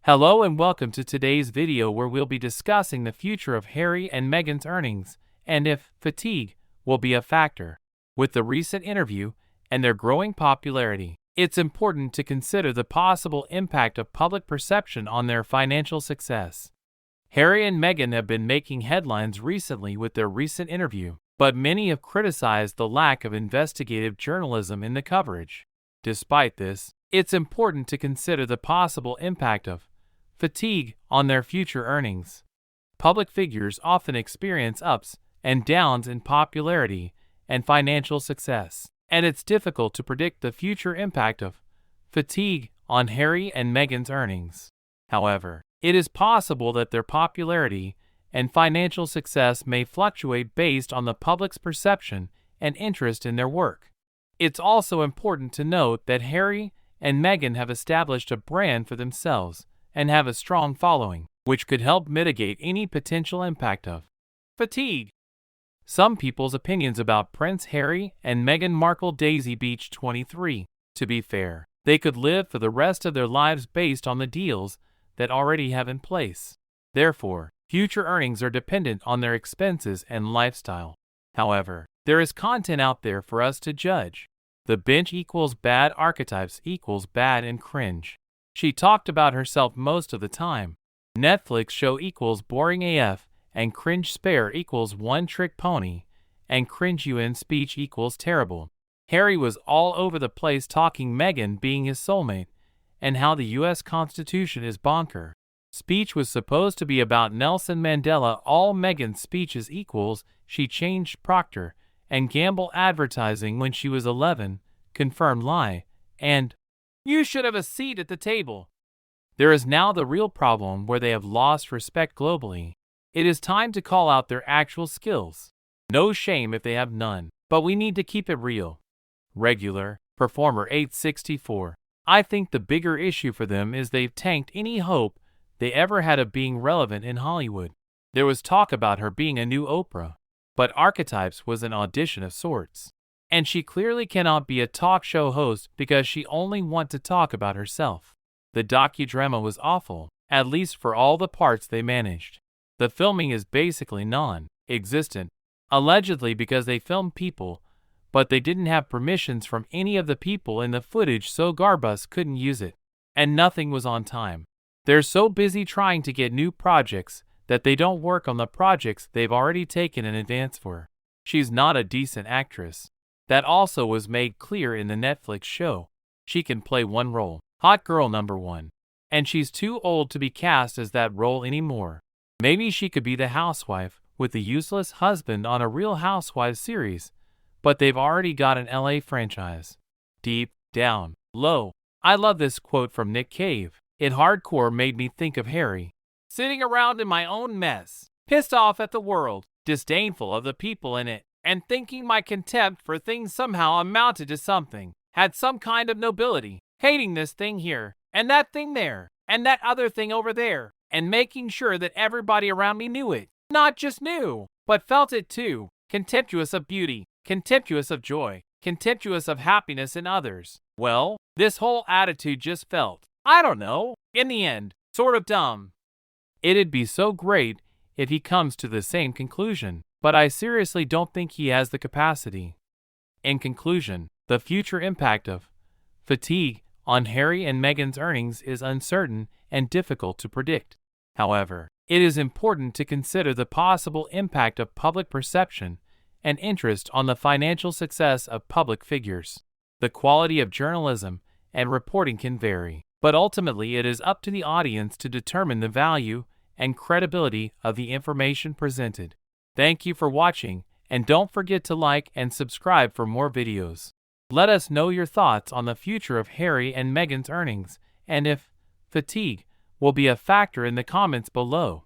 Hello and welcome to today's video where we'll be discussing the future of Harry and Meghan's earnings and if fatigue will be a factor. With the recent interview and their growing popularity, it's important to consider the possible impact of public perception on their financial success. Harry and Meghan have been making headlines recently with their recent interview, but many have criticized the lack of investigative journalism in the coverage. Despite this, it's important to consider the possible impact of fatigue on their future earnings. Public figures often experience ups and downs in popularity and financial success, and it's difficult to predict the future impact of fatigue on Harry and Meghan's earnings. However, it is possible that their popularity and financial success may fluctuate based on the public's perception and interest in their work. It's also important to note that Harry and Meghan have established a brand for themselves and have a strong following, which could help mitigate any potential impact of fatigue. Some people's opinions about Prince Harry and Meghan Markle. Daisy Beach 23. To be fair, they could live for the rest of their lives based on the deals that already have in place. Therefore, future earnings are dependent on their expenses and lifestyle. However, there is content out there for us to judge. The bench equals bad archetypes equals bad and cringe. She talked about herself most of the time. Netflix show equals boring AF and cringe spare equals one trick pony and cringe UN speech equals terrible. Harry was all over the place talking Meghan being his soulmate and how the US Constitution is bonker. Speech was supposed to be about Nelson Mandela. All Meghan's speeches equals she changed Procter and Gamble advertising when she was 11, confirmed lie, and you should have a seat at the table. There is now the real problem where they have lost respect globally. It is time to call out their actual skills. No shame if they have none, but we need to keep it real. Regular Performer 864. I think the bigger issue for them is they've tanked any hope they ever had of being relevant in Hollywood. There was talk about her being a new Oprah, but Archetypes was an audition of sorts. And she clearly cannot be a talk show host because she only wants to talk about herself. The docudrama was awful, at least for all the parts they managed. The filming is basically non-existent, allegedly because they filmed people, but they didn't have permissions from any of the people in the footage, so Garbus couldn't use it. And nothing was on time. They're so busy trying to get new projects that they don't work on the projects they've already taken in advance for. She's not a decent actress. That also was made clear in the Netflix show. She can play one role, hot girl number one, and she's too old to be cast as that role anymore. Maybe she could be the housewife with the useless husband on a Real Housewives series, but they've already got an LA franchise. Deep down, low. I love this quote from Nick Cave. It hardcore made me think of Harry. Sitting around in my own mess, pissed off at the world, disdainful of the people in it, and thinking my contempt for things somehow amounted to something, had some kind of nobility, hating this thing here, and that thing there, and that other thing over there, and making sure that everybody around me knew it. Not just knew, but felt it too. Contemptuous of beauty, contemptuous of joy, contemptuous of happiness in others. Well, this whole attitude just felt, I don't know, in the end, sort of dumb. It'd be so great if he comes to the same conclusion, but I seriously don't think he has the capacity. In conclusion, the future impact of fatigue on Harry and Meghan's earnings is uncertain and difficult to predict. However, it is important to consider the possible impact of public perception and interest on the financial success of public figures. The quality of journalism and reporting can vary, but ultimately it is up to the audience to determine the value and credibility of the information presented. Thank you for watching, and don't forget to like and subscribe for more videos. Let us know your thoughts on the future of Harry and Meghan's earnings, and if fatigue will be a factor in the comments below.